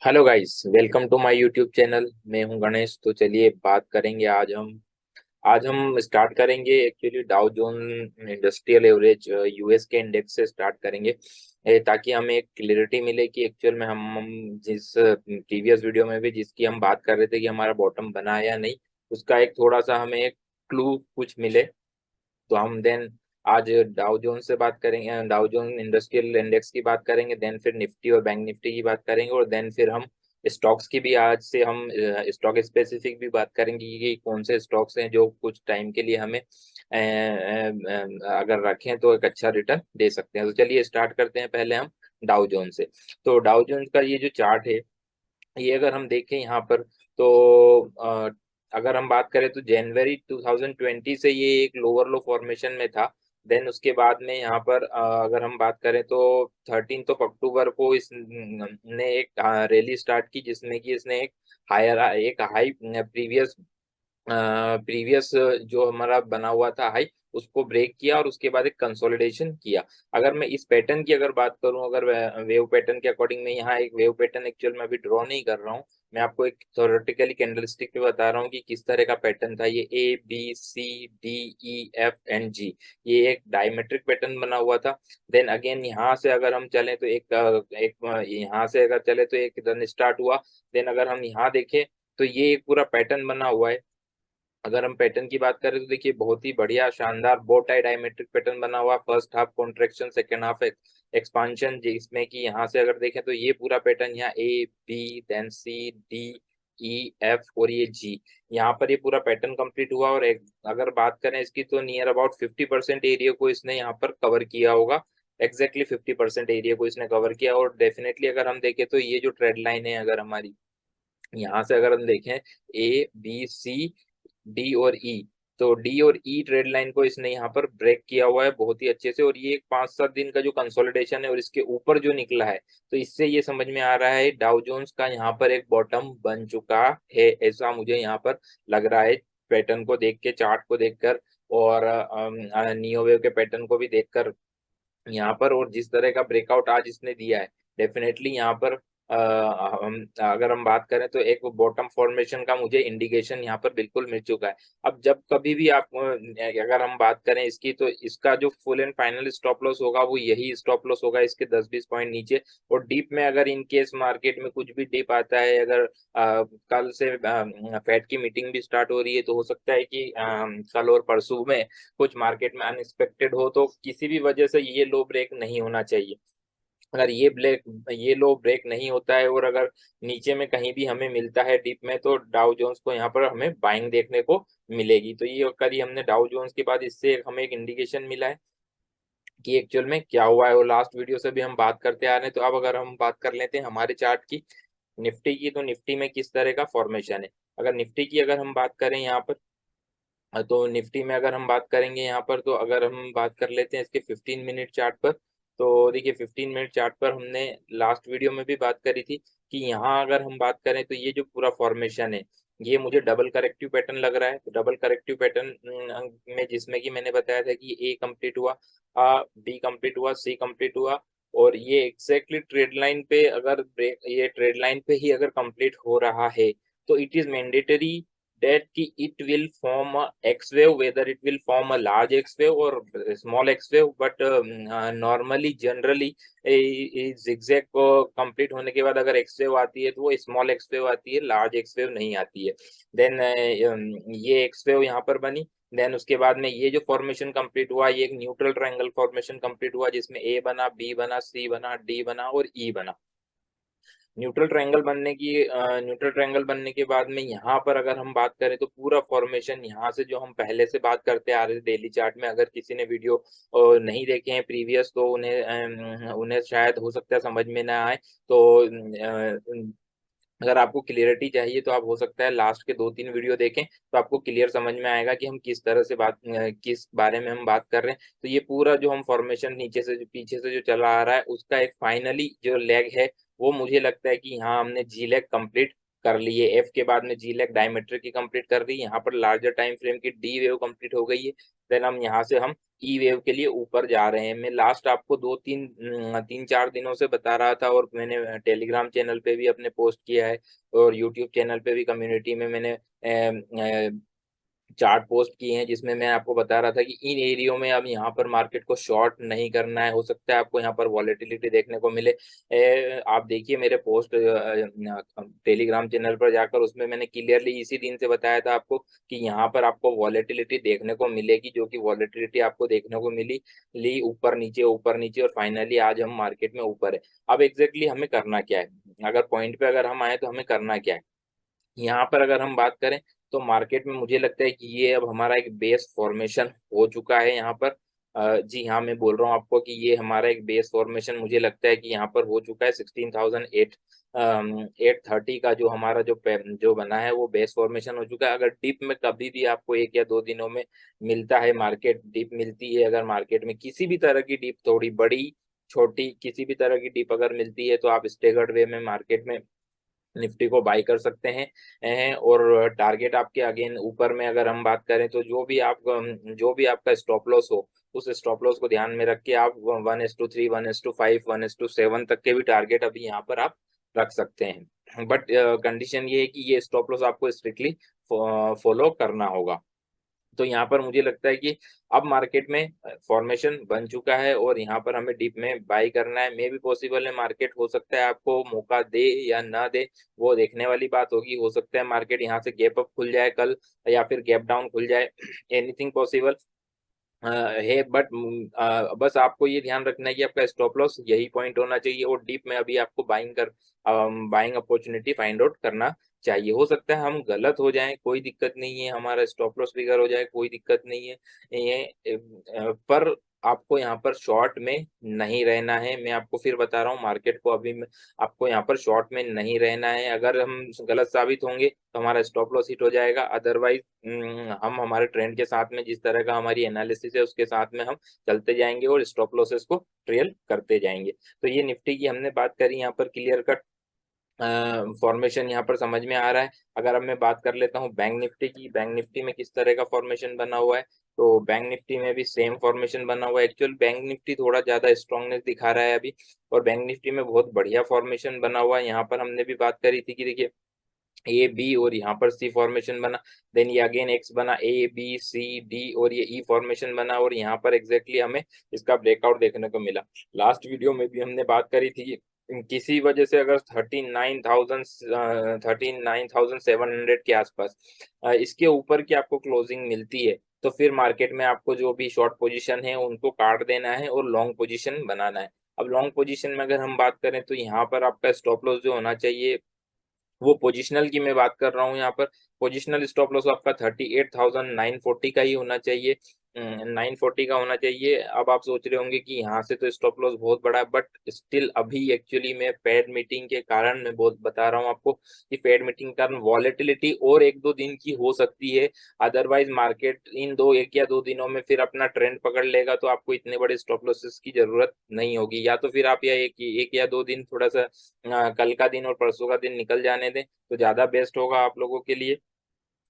Hello guys, welcome to my YouTube channel. मैं हूं गणेश। तो चलिए बात करेंगे आज हम स्टार्ट करेंगे एक्चुअली डाउ जोन इंडस्ट्रियल एवरेज यूएस के इंडेक्स से स्टार्ट करेंगे। ताकि हमें एक क्लियरिटी मिले कि एक्चुअल में हम जिस प्रीवियस वीडियो में भी जिसकी हम बात कर रहे थे कि हमारा बॉटम बना है या नहीं, उसका एक थोड़ा सा हमें एक क्लू कुछ मिले। तो हम देन आज डाउ जोन्स से बात करेंगे, डाउ जोन इंडस्ट्रियल इंडेक्स की बात करेंगे, देन फिर निफ्टी और बैंक निफ्टी की बात करेंगे, और देन फिर हम स्टॉक्स की भी आज से हम स्टॉक स्पेसिफिक भी बात करेंगे कि कौन से स्टॉक्स हैं जो कुछ टाइम के लिए हमें अगर रखें तो एक अच्छा रिटर्न दे सकते हैं। तो चलिए स्टार्ट करते हैं पहले हम डाउ जोन से। तो डाउ जोन्स का ये जो चार्ट है, ये अगर हम देखें यहाँ पर, तो अगर हम बात करें तो जनवरी 2020 से ये एक लोअर लो फॉर्मेशन में था। देन उसके बाद में यहाँ पर अगर हम बात करें तो 13 अक्टूबर को इस ने एक रैली स्टार्ट की, जिसमें कि इसने एक हाई प्रीवियस जो हमारा बना हुआ था हाई, उसको ब्रेक किया और उसके बाद एक कंसोलिडेशन किया। अगर मैं इस पैटर्न की अगर बात करूं, अगर वेव पैटर्न के अकॉर्डिंग, मैं यहाँ एक वेव पैटर्न एक्चुअल में अभी ड्रॉ नहीं कर रहा हूँ। मैं आपको एक थ्योरेटिकली कैंडलस्टिक पे बता रहा हूँ कि किस तरह का पैटर्न था। ये A B C D E F and G, ये एक डायमेट्रिक पैटर्न बना हुआ था। देन अगेन यहाँ से अगर हम चलें तो यहाँ से अगर चले तो एक रन स्टार्ट हुआ। देन अगर हम यहाँ देखें तो ये एक पूरा पैटर्न बना हुआ है। अगर हम पैटर्न की बात करें तो देखिए बहुत ही बढ़िया शानदार बो टाई डायमेट्रिक पैटर्न बना हुआ। First half contraction, second half expansion, जिसमें कि यहाँ से अगर देखें तो ये पूरा पैटर्न, यहाँ A B then C D E F और ये G, यहाँ पर ये पूरा पैटर्न कंप्लीट हुआ। और अगर बात करें इसकी तो नियर अबाउट 50% एरिया को इसने यहाँ पर कवर किया होगा। एग्जैक्टली 50% एरिया को इसने कवर किया। और डेफिनेटली अगर हम देखें तो ये जो ट्रेड लाइन है, अगर हमारी यहाँ से अगर हम देखें A B C डी और ई, तो डी और ई ट्रेड लाइन को इसने यहाँ पर ब्रेक किया हुआ है बहुत ही अच्छे से। और ये एक 5-7 दिन का जो कंसोलिडेशन है और इसके ऊपर जो निकला है, तो इससे ये समझ में आ रहा है डाउ जोन्स का यहाँ पर एक बॉटम बन चुका है, ऐसा मुझे यहाँ पर लग रहा है। पैटर्न को देख के, चार्ट को देखकर, और नियो वेव के पैटर्न को भी देखकर यहाँ पर, और जिस तरह का ब्रेकआउट आज इसने दिया है, डेफिनेटली यहाँ पर हम अगर हम बात करें तो एक बॉटम फॉर्मेशन का मुझे इंडिकेशन यहाँ पर बिल्कुल मिल चुका है। अब जब कभी भी आप अगर हम बात करें इसकी, तो इसका जो full and final stop loss होगा वो यही स्टॉप लॉस होगा, इसके 10-20 पॉइंट नीचे। और डीप में अगर इन केस मार्केट में कुछ भी डीप आता है, अगर कल से फेड की मीटिंग भी स्टार्ट हो रही है, तो हो सकता है कि कल और परसों में कुछ मार्केट में अनएक्सपेक्टेड हो, तो किसी भी वजह से ये लो ब्रेक नहीं होना चाहिए। अगर ये लो ब्रेक नहीं होता है और अगर नीचे में कहीं भी हमें मिलता है डीप में, तो डाउ जोन्स को यहाँ पर हमें बाइंग देखने को मिलेगी। तो ये करी हमने डाउ जोन्स के बाद, इससे हमें एक इंडिकेशन मिला है कि एक्चुअल में क्या हुआ है। और लास्ट वीडियो से भी हम बात करते आ रहे हैं। तो अब अगर हम बात कर लेते हैं हमारे चार्ट की, निफ्टी की, तो निफ्टी में किस तरह का फॉर्मेशन है। अगर निफ्टी की अगर हम बात करें यहाँ पर, तो निफ्टी में अगर हम बात करेंगे यहाँ पर, तो अगर हम बात कर लेते हैं इसके 15 मिनट चार्ट पर, तो देखिए 15 मिनट चार्ट पर हमने लास्ट वीडियो में भी बात करी थी कि यहाँ अगर हम बात करें तो ये जो पूरा फॉर्मेशन है, ये मुझे डबल करेक्टिव पैटर्न लग रहा है। तो डबल करेक्टिव पैटर्न में, जिसमें कि मैंने बताया था कि ए कंप्लीट हुआ, बी कंप्लीट हुआ, सी कंप्लीट हुआ, और ये एग्जैक्टली ट्रेड लाइन पे अगर ब्रेक, ये ट्रेड लाइन पे ही अगर कंप्लीट हो रहा है, तो it is mandatory that it will form a X wave, whether it will form a large X wave or a small X wave, but normally generally zigzag को complete होने के बाद अगर X wave आती है तो वो स्मॉल X wave आती है, लार्ज X wave नहीं आती है। देन ये X wave यहाँ पर बनी। देन उसके बाद में ये जो फॉर्मेशन कंप्लीट हुआ, ये एक न्यूट्रल ट्रायंगल फॉर्मेशन कंप्लीट हुआ, जिसमें ए बना, बी बना, सी बना, डी बना और ई बना। न्यूट्रल ट्रायंगल बनने के बाद में यहाँ पर अगर हम बात करें तो पूरा फॉर्मेशन यहाँ से, जो हम पहले से बात करते आ रहे थे डेली चार्ट में, अगर किसी ने वीडियो नहीं देखे हैं प्रीवियस, तो उन्हें शायद हो सकता है समझ में ना आए। तो अगर आपको क्लियरिटी चाहिए तो आप हो सकता है लास्ट के 2-3 वीडियो देखें, तो आपको क्लियर समझ में आएगा कि हम किस तरह से किस बारे में हम बात कर रहे हैं। तो ये पूरा जो हम फॉर्मेशन नीचे से जो पीछे से जो चला आ रहा है, उसका एक फाइनली जो लेग है, वो मुझे लगता है कि यहाँ हमने जी लेग कंप्लीट कर ली है। एफ के बाद में जी लेग डायमेट्रिक की कंप्लीट कर दी, यहाँ पर लार्जर टाइम फ्रेम की डी वेव कंप्लीट हो गई है। देन हम यहाँ से हम ई वेव के लिए ऊपर जा रहे हैं। मैं लास्ट आपको 3-4 दिनों से बता रहा था, और मैंने टेलीग्राम चैनल पे भी अपने पोस्ट किया है, और यूट्यूब चैनल पे भी कम्युनिटी में मैंने चार्ट पोस्ट किए हैं, जिसमें मैं आपको बता रहा था कि इन एरियो में अब यहाँ पर मार्केट को शॉर्ट नहीं करना है। हो सकता है आपको यहाँ पर वॉलेटिलिटी देखने को मिले। आप देखिए मेरे पोस्ट टेलीग्राम चैनल पर जाकर, उसमें मैंने क्लियरली इसी दिन से बताया था आपको कि यहाँ पर आपको वॉलेटिलिटी देखने को मिलेगी, जो कि वॉलेटिलिटी आपको देखने को मिली ऊपर नीचे, और फाइनली आज हम मार्केट में ऊपर है। अब एग्जैक्टली हमें करना क्या है, अगर पॉइंट पे अगर हम आए तो हमें करना क्या है। यहाँ पर अगर हम बात करें तो मार्केट में मुझे लगता है कि ये अब हमारा एक बेस फॉर्मेशन हो चुका है यहाँ पर। जी हाँ, मैं बोल रहा हूँ आपको कि ये हमारा एक बेस फॉर्मेशन मुझे लगता है कि यहाँ पर हो चुका है। 16,830 का जो हमारा जो बना है वो बेस फॉर्मेशन हो चुका है। अगर डिप में कभी भी आपको 1 या 2 दिनों में मिलता है, मार्केट डिप मिलती है, अगर मार्केट में किसी भी तरह की डिप, थोड़ी बड़ी छोटी किसी भी तरह की डिप अगर मिलती है, तो आप स्टेगर्ड वे में मार्केट में निफ्टी को बाई कर सकते हैं। और टारगेट आपके अगेन ऊपर में अगर हम बात करें तो जो भी आपका स्टॉप लॉस हो, उस स्टॉप लॉस को ध्यान में रख के आप 1:3, 1:5, 1:7 तक के भी टारगेट अभी यहाँ पर आप रख सकते हैं। बट कंडीशन ये है कि ये स्टॉप लॉस आपको स्ट्रिक्टली फॉलो करना होगा। तो यहाँ पर मुझे लगता है कि अब मार्केट में फॉर्मेशन बन चुका है, और यहाँ पर हमें डीप में बाई करना है। मे भी पॉसिबल है मार्केट, हो सकता है आपको मौका दे या ना दे, वो देखने वाली बात होगी। हो सकता है मार्केट यहाँ से गैप अप खुल जाए कल, या फिर गैप डाउन खुल जाए। एनीथिंग पॉसिबल है। बट बस आपको ये ध्यान रखना है कि आपका स्टॉप लॉस यही पॉइंट होना चाहिए, और डीप में अभी आपको बाइंग अपॉर्चुनिटी फाइंड आउट करना चाहिए। हो सकता है हम गलत हो जाएं, कोई दिक्कत नहीं है, हमारा स्टॉप लॉस फिगर हो जाए, कोई दिक्कत नहीं है। पर आपको यहाँ पर शॉर्ट में नहीं रहना है। मैं आपको फिर बता रहा हूँ, मार्केट को अभी आपको यहाँ पर शॉर्ट में नहीं रहना है। अगर हम गलत साबित होंगे तो हमारा स्टॉप लॉस हिट हो जाएगा। अदरवाइज हम हमारे ट्रेंड के साथ में, जिस तरह का हमारी एनालिसिस है उसके साथ में हम चलते जाएंगे, और स्टॉप लॉसेस को ट्रेल करते जाएंगे। तो ये निफ्टी की हमने बात करी, यहाँ पर क्लियर कट फॉर्मेशन यहाँ पर समझ में आ रहा है। अगर अब मैं बात कर लेता हूँ बैंक निफ्टी की, बैंक निफ्टी में किस तरह का फॉर्मेशन बना हुआ है, तो बैंक निफ्टी में भी सेम फॉर्मेशन बना हुआ है। एक्चुअल बैंक निफ्टी थोड़ा ज्यादा स्ट्रांगनेस दिखा रहा है अभी, और बैंक निफ्टी में बहुत बढ़िया फॉर्मेशन बना हुआ है। यहाँ पर हमने भी बात करी थी कि देखिए ए बी और यहाँ पर सी फॉर्मेशन बना, देन ये अगेन एक्स बना, ए बी सी डी, और ये ई फॉर्मेशन बना, और यहाँ पर एग्जैक्टली हमें इसका ब्रेकआउट देखने को मिला। लास्ट वीडियो में भी हमने बात करी थी कि किसी वजह से अगर 39,700 के आसपास इसके ऊपर की आपको क्लोजिंग मिलती है, तो फिर मार्केट में आपको जो भी शॉर्ट पोजीशन है उनको काट देना है और लॉन्ग पोजीशन बनाना है। अब लॉन्ग पोजीशन में अगर हम बात करें तो यहाँ पर आपका स्टॉप लॉस जो होना चाहिए, वो पोजिशनल की मैं बात कर रहा हूँ यहाँ पर। पोजिशनल स्टॉप लॉस आपका 38,940 का ही होना चाहिए, 940 का होना चाहिए। अब आप सोच रहे होंगे कि यहाँ से तो स्टॉप लॉस बहुत बड़ा है, बट स्टिल अभी एक्चुअली मैं फेड मीटिंग के कारण मैं बहुत बता रहा हूँ आपको कि फेड मीटिंग के कारण वॉलेटिलिटी और 1-2 दिन की हो सकती है। अदरवाइज मार्केट इन 1 या 2 दिनों में फिर अपना ट्रेंड पकड़ लेगा, तो आपको इतने बड़े स्टॉप लॉसेस की जरूरत नहीं होगी। या तो फिर आप या 1 या 2 दिन थोड़ा सा कल का दिन और परसों का दिन निकल जाने दें, तो ज्यादा बेस्ट होगा आप लोगों के लिए।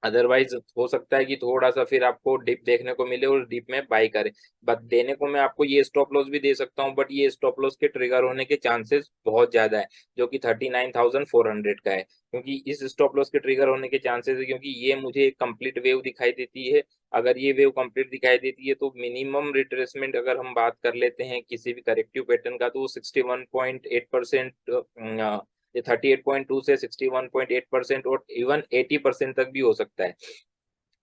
अदरवाइज हो सकता है कि थोड़ा सा फिर आपको डिप देखने को मिले और डिप में बाई करें। बट देने को मैं आपको ये स्टॉप लॉस भी दे सकता हूँ, बट ये स्टॉप लॉस के ट्रिगर होने के चांसेस बहुत ज्यादा है, जो कि 39,400 का है। क्योंकि इस स्टॉप लॉस के ट्रिगर होने के चांसेस है, क्योंकि ये मुझे एक कंप्लीट वेव दिखाई देती है। अगर ये वेव कंप्लीट दिखाई देती है तो मिनिमम रिट्रेसमेंट अगर हम बात कर लेते हैं किसी भी करेक्टिव पैटर्न का, तो 61.8%, ये 38.2 से 61.8% और इवन 80% तक भी हो सकता है।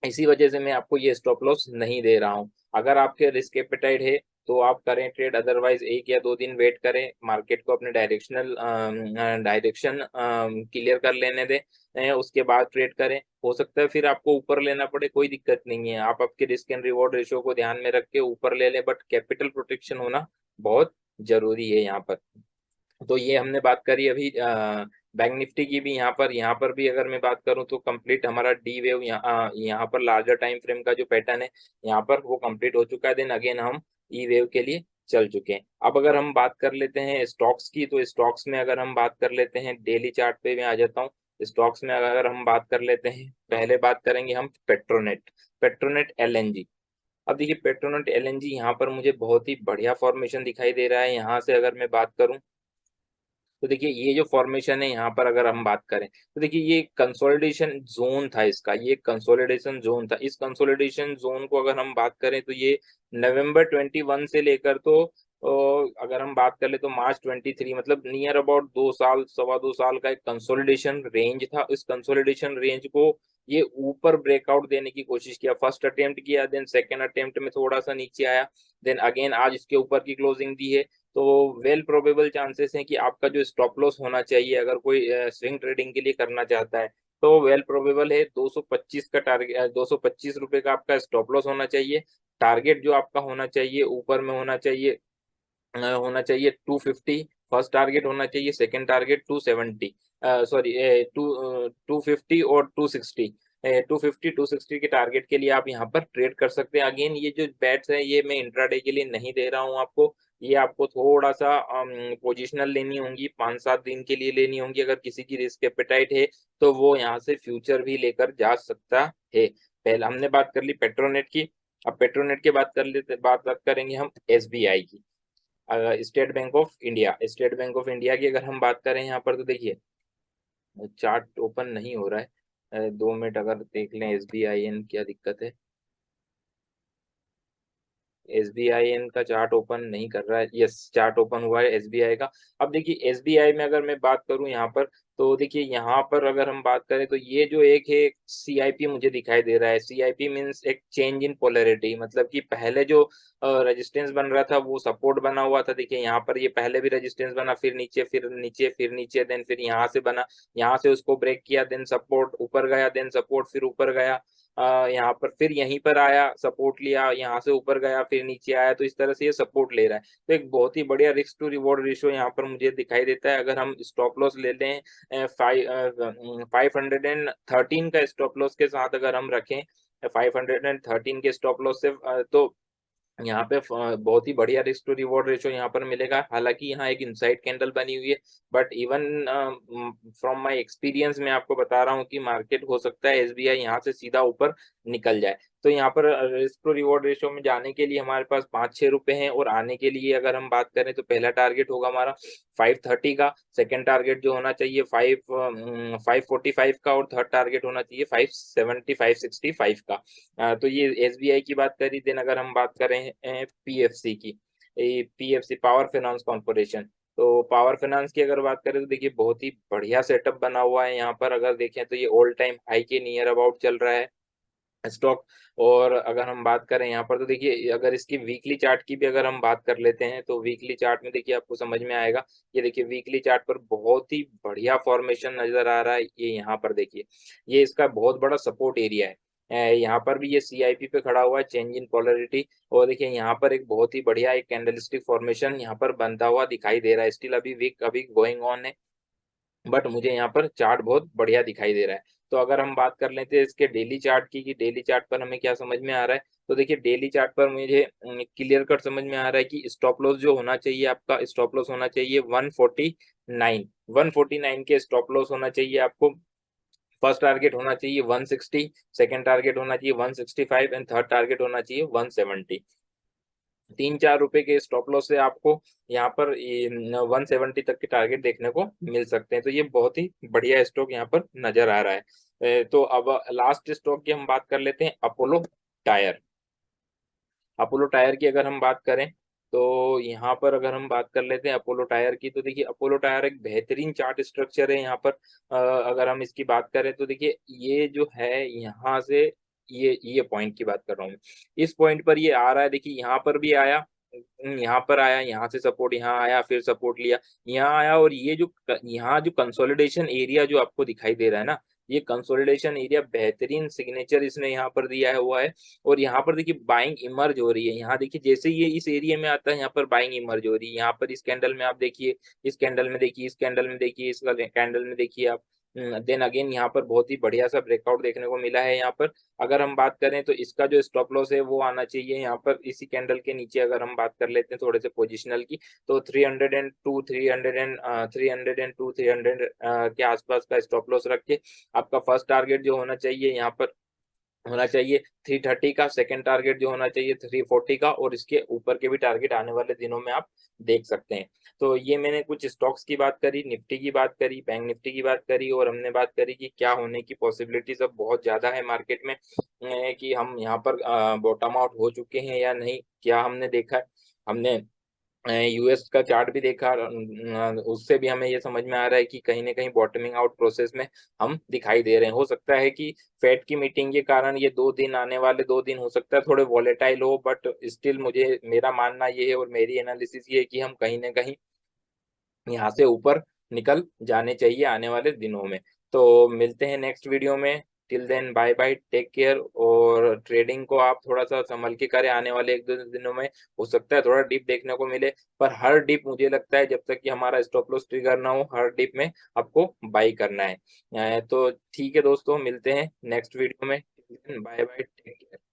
इसी वजह से मैं आपको ये स्टॉप लॉस नहीं दे रहा हूँ। अगर आपके रिस्क एपेटाइट है तो आप करें ट्रेड, अदरवाइज 1 या 2 दिन वेट करें, मार्केट को अपने डायरेक्शन क्लियर कर लेने दें, उसके बाद ट्रेड करें। हो सकता है फिर आपको ऊपर लेना पड़े, कोई दिक्कत नहीं है, आप आपके रिस्क एंड रिवॉर्ड रेशियो को ध्यान में रख के ऊपर ले लें, बट कैपिटल प्रोटेक्शन होना बहुत जरूरी है यहाँ पर। तो ये हमने बात करी अभी बैंक निफ्टी की भी। यहाँ पर भी अगर मैं बात करूँ तो कंप्लीट हमारा डी वेव यहाँ पर लार्जर टाइम फ्रेम का जो पैटर्न है यहाँ पर वो कंप्लीट हो चुका है। देन अगेन हम ई वेव के लिए चल चुके हैं। अब अगर हम बात कर लेते हैं स्टॉक्स की, तो स्टॉक्स में अगर हम बात कर लेते हैं डेली चार्ट पे मैं आ जाता हूँ। स्टॉक्स में अगर हम बात कर लेते हैं, पहले बात करेंगे हम पेट्रोनेट, पेट्रोनेट एलएनजी। अब देखिए पेट्रोनेट एलएनजी यहाँ पर मुझे बहुत ही बढ़िया फॉर्मेशन दिखाई दे रहा है। यहाँ से अगर मैं बात करूँ तो देखिए ये जो फॉर्मेशन है यहाँ पर अगर हम बात करें तो देखिए ये कंसोलिडेशन जोन था इसका, ये कंसोलिडेशन जोन था। इस कंसोलिडेशन जोन को अगर हम बात करें तो ये नवंबर 21 से लेकर तो अगर हम बात कर ले तो मार्च 23 मतलब नियर अबाउट 2 साल, सवा 2 साल का एक कंसोलिडेशन रेंज था। इस कंसोलिडेशन रेंज को ये ऊपर ब्रेकआउट देने की कोशिश किया, फर्स्ट अटेम्प्ट किया, देन सेकेंड अटेम्प्ट में थोड़ा सा नीचे आया, देन अगेन आज इसके ऊपर की क्लोजिंग दी है। तो वेल प्रोबेबल चांसेस हैं कि आपका जो स्टॉप लॉस होना चाहिए अगर कोई स्विंग ट्रेडिंग के लिए करना चाहता है तो वेल प्रोबेबल है 225 का टारगेट, 225 रुपए का आपका स्टॉप लॉस होना चाहिए। टारगेट जो आपका होना चाहिए ऊपर में होना चाहिए 250, फर्स्ट टारगेट होना चाहिए, सेकंड टारगेट 270, सॉरी 250 और 260। 250 260 के टारगेट के लिए आप यहाँ पर ट्रेड कर सकते हैं। अगेन ये जो बैट्स है ये मैं इंट्राडे के लिए नहीं दे रहा हूँ आपको, ये आपको थोड़ा सा पोजिशनल लेनी होंगी, 5-7 दिन के लिए लेनी होंगी। अगर किसी की रिस्क एपेटाइट है तो वो यहाँ से फ्यूचर भी लेकर जा सकता है। पहले हमने बात कर ली पेट्रोनेट की, अब पेट्रोनेट की बात करेंगे हम एसबीआई की, state bank of India. State bank of India की अगर हम बात करें यहाँ पर तो देखिए चार्ट ओपन नहीं हो रहा है, 2 मिनट अगर देख लें एसबीआईएन क्या दिक्कत है। एसबीआईएन का चार्ट ओपन नहीं कर रहा है, यस चार्ट ओपन हुआ है एसबीआई का। अब देखिए एसबीआई में अगर मैं बात करूं यहाँ पर तो देखिए यहाँ पर अगर हम बात करें तो ये जो एक है सीआईपी मुझे दिखाई दे रहा है। सीआईपी मीन्स एक चेंज इन पोलैरिटी, मतलब कि पहले जो रेजिस्टेंस बन रहा था वो सपोर्ट बना हुआ था। देखिए यहाँ पर ये पहले भी रेजिस्टेंस बना, फिर नीचे, फिर नीचे, फिर नीचे, देन फिर यहाँ से बना, यहाँ से उसको ब्रेक किया, देन सपोर्ट ऊपर गया, देन सपोर्ट फिर ऊपर गया, यहाँ पर फिर यहीं पर आया, सपोर्ट लिया, यहाँ से ऊपर गया, फिर नीचे आया, तो इस तरह से ये सपोर्ट ले रहा है। तो एक बहुत ही बढ़िया रिस्क टू रिवॉर्ड रेशियो यहाँ पर मुझे दिखाई देता है। अगर हम स्टॉप लॉस ले लें 513 का स्टॉप लॉस के साथ अगर हम रखें, 513 के स्टॉप लॉस से तो यहाँ पे बहुत ही बढ़िया रिस्क टू रिवॉर्ड रेशियो यहाँ पर मिलेगा। हालांकि यहाँ एक इनसाइड कैंडल बनी हुई है, but even from my experience मैं आपको बता रहा हूँ कि मार्केट हो सकता है एसबीआई यहाँ से सीधा ऊपर निकल जाए। तो यहाँ पर रिस्क टू रिवॉर्ड रेशियो में जाने के लिए हमारे पास 5-6 रुपए हैं, और आने के लिए अगर हम बात करें तो पहला टारगेट होगा हमारा 530 का, सेकंड टारगेट जो होना चाहिए 545 का, और थर्ड टारगेट होना चाहिए 570 565 का। तो ये एसबीआई की बात करी। देन अगर हम बात करें पीएफसी की, पीएफसी पावर फाइनेंस कॉर्पोरेशन, तो पावर फाइनेंस की अगर बात करें तो देखिए बहुत ही बढ़िया सेटअप बना हुआ है। यहाँ पर अगर देखें तो ये ऑल टाइम हाई के नियर अबाउट चल रहा है स्टॉक। और अगर हम बात करें यहाँ पर तो देखिए अगर इसकी वीकली चार्ट की भी अगर हम बात कर लेते हैं तो वीकली चार्ट में देखिए आपको समझ में आएगा। ये देखिए वीकली चार्ट पर बहुत ही बढ़िया फॉर्मेशन नजर आ रहा है। ये यहाँ पर देखिए ये इसका बहुत बड़ा सपोर्ट एरिया है। यहाँ पर भी ये सीआईपी पे खड़ा हुआ है, चेंज इन पोलैरिटी। और देखिए यहाँ पर एक बहुत ही बढ़िया एक कैंडलस्टिक फॉर्मेशन यहाँ पर बनता हुआ दिखाई दे रहा है। स्टिल अभी वीक अभी गोइंग ऑन है, बट मुझे यहाँ पर चार्ट बहुत बढ़िया दिखाई दे रहा है। तो अगर हम बात कर लेते हैं इसके डेली चार्ट की, कि डेली चार्ट पर हमें क्या समझ में आ रहा है, तो देखिए डेली चार्ट पर मुझे क्लियर कट समझ में आ रहा है कि स्टॉप लॉस जो होना चाहिए, आपका स्टॉप लॉस होना चाहिए 149, 149 के स्टॉप लॉस होना चाहिए आपको। फर्स्ट टारगेट होना चाहिए 160, सेकंड टारगेट होना चाहिए 165 एंड थर्ड टारगेट होना चाहिए 170। 3-4 रुपए के स्टॉप लॉस से आपको यहाँ पर 170 तक के टारगेट देखने को मिल सकते हैं। तो ये बहुत ही बढ़िया स्टॉक यहाँ पर नजर आ रहा है। तो अब लास्ट स्टॉक की हम बात कर लेते हैं अपोलो टायर। अपोलो टायर की अगर हम बात करें तो यहाँ पर अगर हम बात कर लेते हैं अपोलो टायर की, तो देखिए अपोलो टायर एक बेहतरीन चार्ट स्ट्रक्चर है। यहाँ पर अगर हम इसकी बात करें तो देखिए ये जो है यहाँ से ये पॉइंट की बात कर रहा हूँ, इस पॉइंट पर ये आ रहा है। देखिए यहाँ पर भी आया, यहाँ पर आया, यहाँ से सपोर्ट, यहाँ आया, फिर सपोर्ट लिया, यहाँ आया, और ये जो यहाँ जो कंसोलिडेशन एरिया जो आपको दिखाई दे रहा है ना, ये कंसोलिडेशन एरिया बेहतरीन सिग्नेचर इसने यहाँ पर दिया है हुआ है। और यहाँ पर देखिए बाइंग इमर्ज हो रही है। यहाँ देखिए जैसे ये इस एरिया में आता है यहाँ पर बाइंग इमर्ज हो रही है। यहाँ पर इस कैंडल में आप देखिए, इस कैंडल में देखिए, इस कैंडल में देखिए, इस कैंडल में देखिए आप। देन अगेन यहाँ पर बहुत ही बढ़िया सा ब्रेकआउट देखने को मिला है। यहाँ पर अगर हम बात करें तो इसका जो स्टॉप लॉस है वो आना चाहिए यहाँ पर इसी कैंडल के नीचे। अगर हम बात कर लेते हैं थोड़े से पोजिशनल की, तो 302 300 के आसपास का स्टॉप लॉस रख के आपका फर्स्ट टारगेट जो होना चाहिए यहाँ पर होना चाहिए 330 का, सेकंड टारगेट जो होना चाहिए 340 का, और इसके ऊपर के भी टारगेट आने वाले दिनों में आप देख सकते हैं। तो ये मैंने कुछ स्टॉक्स की बात करी, निफ्टी की बात करी, बैंक निफ्टी की बात करी, और हमने बात करी कि क्या होने की पॉसिबिलिटीज अब बहुत ज्यादा है मार्केट में, कि हम यहाँ पर बॉटम आउट हो चुके हैं या नहीं, क्या हमने देखा है। हमने यूएस का चार्ट भी देखा, उससे भी हमें ये समझ में आ रहा है कि कहीं ना कहीं बॉटमिंग आउट प्रोसेस में हम दिखाई दे रहे हैं। हो सकता है कि फेड की मीटिंग के कारण ये 2 दिन, आने वाले 2 दिन हो सकता है थोड़े वॉलेटाइल हो, बट स्टिल मुझे, मेरा मानना ये है और मेरी एनालिसिस ये है कि हम कहीं ना कहीं यहाँ से ऊपर निकल जाने चाहिए आने वाले दिनों में। तो मिलते हैं नेक्स्ट वीडियो में। Till then bye bye, take care, और ट्रेडिंग को आप थोड़ा सा संभल के करें आने वाले 1-2 दिनों में। हो सकता है थोड़ा डिप देखने को मिले, पर हर डिप मुझे लगता है जब तक कि हमारा स्टॉप लॉस ट्रिगर ना हो, हर डिप में आपको बाई करना है। तो ठीक है दोस्तों, मिलते हैं नेक्स्ट वीडियो में। Bye bye, take care.